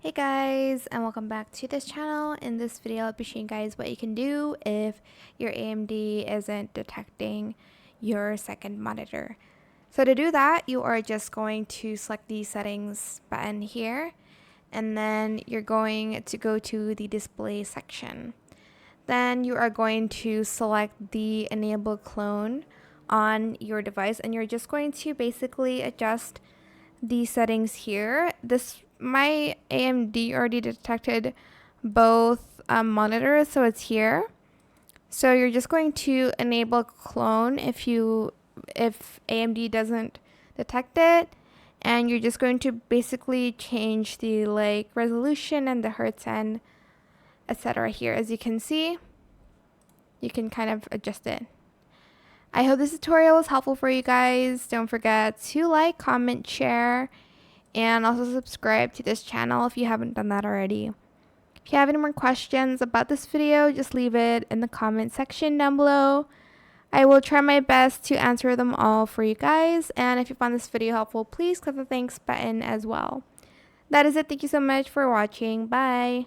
Hey guys, and welcome back to this channel. In this video I'll be showing you guys what you can do if your AMD isn't detecting your second monitor. So to do that, you are just going to select the settings button here, and then you're going to go to the display section. Then you are going to select the enable clone on your device, and you're just going to basically adjust the settings here. My AMD already detected both monitors, so it's here. So you're just going to enable clone if AMD doesn't detect it, and you're just going to basically change the resolution and the hertz and etc. here. As you can see, you can kind of adjust it. I hope this tutorial was helpful for you guys. Don't forget to like, comment, share, and also subscribe to this channel if you haven't done that already. If you have any more questions about this video, just leave it in the comment section down below. I will try my best to answer them all for you guys, and if you found this video helpful, please click the thanks button as well. That is it. Thank you so much for watching. Bye.